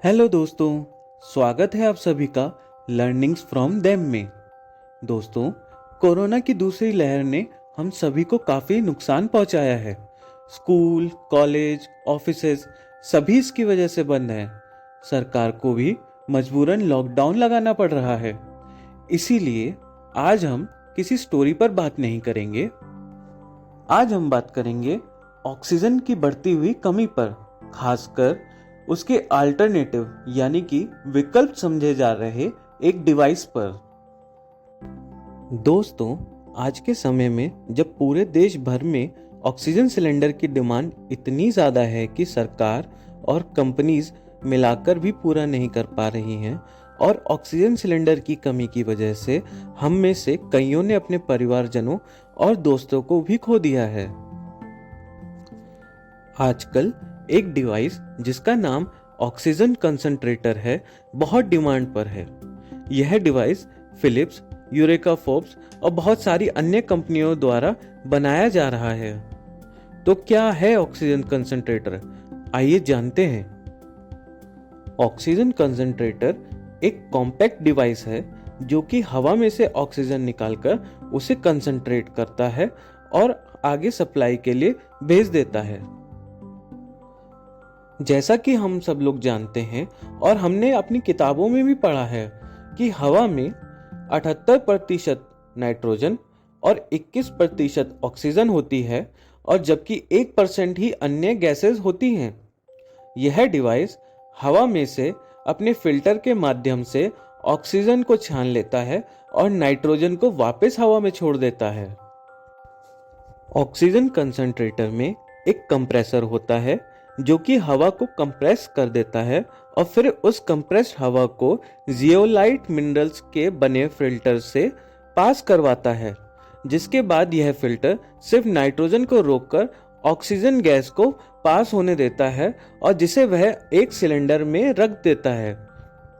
Hello दोस्तों, स्वागत है आप सभी का लर्निंग्स फ्रॉम देम में। दोस्तों, कोरोना की दूसरी लहर ने हम सभी को काफ़ी नुकसान पहुंचाया है। स्कूल, कॉलेज, ऑफिसेज सभी इसकी वजह से बंद हैं। सरकार को भी मजबूरन लॉकडाउन लगाना पड़ रहा है। इसीलिए आज हम किसी स्टोरी पर बात नहीं करेंगे। आज हम बात करेंगे ऑक्सीजन की बढ़ती हुई कमी पर, खासकर उसके अल्टरनेटिव यानी कि विकल्प समझे जा रहे एक डिवाइस पर। दोस्तों, आज के समय में जब पूरे देश भर में ऑक्सीजन सिलेंडर की डिमांड इतनी ज़्यादा है कि सरकार और कंपनीज मिलाकर भी पूरा नहीं कर पा रही हैं और ऑक्सीजन सिलेंडर की कमी की वजह से हम में से कईयों ने अपने परिवारजनों और दोस्तों को भी खो दिया है। आजकल एक डिवाइस जिसका नाम ऑक्सीजन कंसंट्रेटर है बहुत डिमांड पर है। यह डिवाइस फिलिप्स, यूरेका फोर्ब्स और बहुत सारी अन्य कंपनियों द्वारा बनाया जा रहा है। तो क्या है ऑक्सीजन कंसंट्रेटर? आइए जानते हैं। ऑक्सीजन कंसंट्रेटर एक कॉम्पैक्ट डिवाइस है जो कि हवा में से ऑक्सीजन निकालकर उसे कंसंट्रेट करता है और आगे सप्लाई के लिए भेज देता है। जैसा कि हम सब लोग जानते हैं और हमने अपनी किताबों में भी पढ़ा है कि हवा में 78% नाइट्रोजन और 21% ऑक्सीजन होती है और जबकि 1% ही अन्य गैसेस होती हैं। यह डिवाइस हवा में से अपने फिल्टर के माध्यम से ऑक्सीजन को छान लेता है और नाइट्रोजन को वापस हवा में छोड़ देता है। ऑक्सीजन कंसंट्रेटर में एक कंप्रेसर होता है जो कि हवा को कंप्रेस कर देता है और फिर उस कंप्रेस्ड हवा को जियोलाइट मिनरल्स के बने फिल्टर से पास करवाता है, जिसके बाद यह फिल्टर सिर्फ नाइट्रोजन को रोककर ऑक्सीजन गैस को पास होने देता है और जिसे वह एक सिलेंडर में रख देता है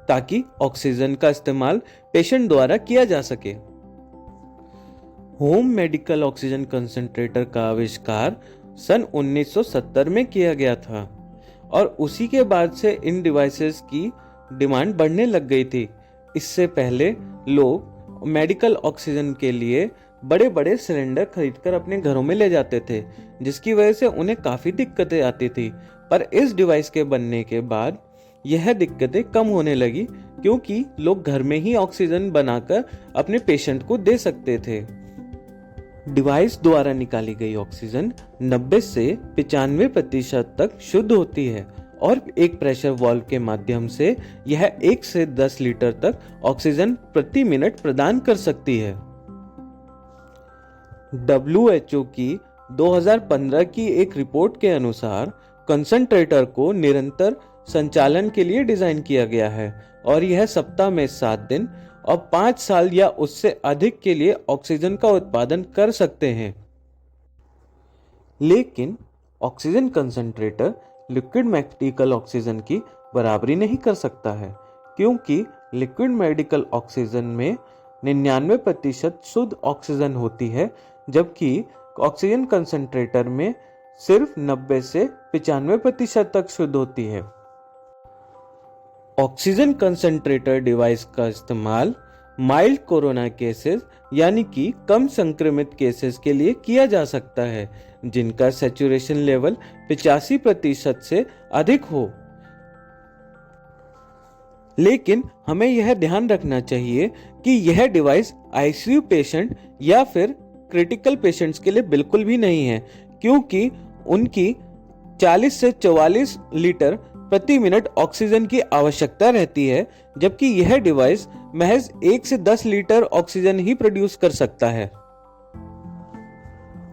ताकि ऑक्सीजन का इस्तेमाल पेशेंट द्वारा किया जा सके। होम मेडिकल ऑक्सीजन कंसंट्रेटर का आविष्कार सन 1970 में किया गया था और उसी के बाद से इन डिवाइसेस की डिमांड बढ़ने लग गई थी। इससे पहले लोग मेडिकल ऑक्सीजन के लिए बड़े बड़े सिलेंडर खरीदकर अपने घरों में ले जाते थे, जिसकी वजह से उन्हें काफ़ी दिक्कतें आती थी। पर इस डिवाइस के बनने के बाद यह दिक्कतें कम होने लगी क्योंकि लोग घर में ही ऑक्सीजन बनाकर अपने पेशेंट को दे सकते थे। डिवाइस द्वारा निकाली गई ऑक्सीजन 90 से 95% तक शुद्ध होती है और एक प्रेशर वाल्व के माध्यम से यह 1 से 10 लीटर तक ऑक्सीजन प्रति मिनट प्रदान कर सकती है। WHO की 2015 की एक रिपोर्ट के अनुसार कंसंट्रेटर को निरंतर संचालन के लिए डिजाइन किया गया है और यह सप्ताह में 7 दिन और 5 साल या उससे अधिक के लिए ऑक्सीजन का उत्पादन कर सकते हैं। लेकिन oxygen concentrator liquid medical oxygen की बराबरी नहीं कर सकता है क्योंकि लिक्विड मेडिकल ऑक्सीजन में 99% शुद्ध ऑक्सीजन होती है, जबकि ऑक्सीजन कंसंट्रेटर में सिर्फ 90 से 95% तक शुद्ध होती है। ऑक्सीजन कंसंट्रेटर डिवाइस का इस्तेमाल माइल्ड कोरोना केसेस यानी कि कम संक्रमित केसेस के लिए किया जा सकता है जिनका सैचुरेशन लेवल 85% से अधिक हो। लेकिन हमें यह ध्यान रखना चाहिए कि यह डिवाइस आईसीयू पेशेंट या फिर क्रिटिकल पेशेंट्स के लिए बिल्कुल भी नहीं है क्योंकि उनकी 40 से 44 लीटर प्रति मिनट ऑक्सीजन की आवश्यकता रहती है, जबकि यह डिवाइस महज 1 से 10 लीटर ऑक्सीजन ही प्रोड्यूस कर सकता है।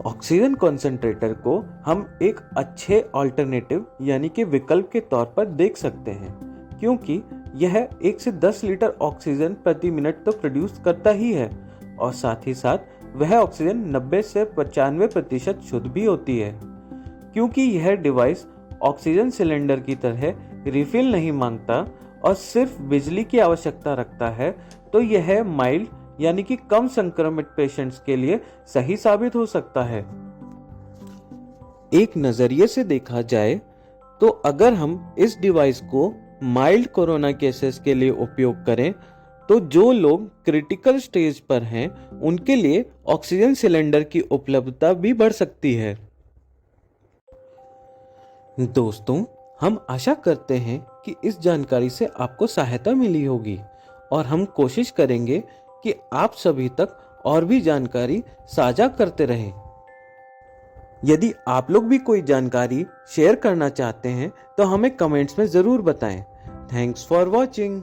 ऑक्सीजन कंसंट्रेटर को हम एक अच्छे अल्टरनेटिव यानी कि विकल्प के तौर पर देख सकते हैं क्योंकि यह 1 से 10 लीटर ऑक्सीजन प्रति मिनट तो प्रोड्यूस करता ही है और साथ ही साथ वह ऑक्सीजन 90 से 95% शुद्ध भी होती है। क्योंकि यह डिवाइस ऑक्सीजन सिलेंडर की तरह रिफिल नहीं मांगता और सिर्फ बिजली की आवश्यकता रखता है, तो यह माइल्ड यानी कि कम संक्रमित पेशेंट्स के लिए सही साबित हो सकता है। एक नजरिए से देखा जाए तो अगर हम इस डिवाइस को माइल्ड कोरोना केसेस के लिए उपयोग करें, तो जो लोग क्रिटिकल स्टेज पर हैं उनके लिए ऑक्सीजन सिलेंडर की उपलब्धता भी बढ़ सकती है। दोस्तों, हम आशा करते हैं कि इस जानकारी से आपको सहायता मिली होगी और हम कोशिश करेंगे कि आप सभी तक और भी जानकारी साझा करते रहें। यदि आप लोग भी कोई जानकारी शेयर करना चाहते हैं तो हमें कमेंट्स में ज़रूर बताएं। Thanks for watching.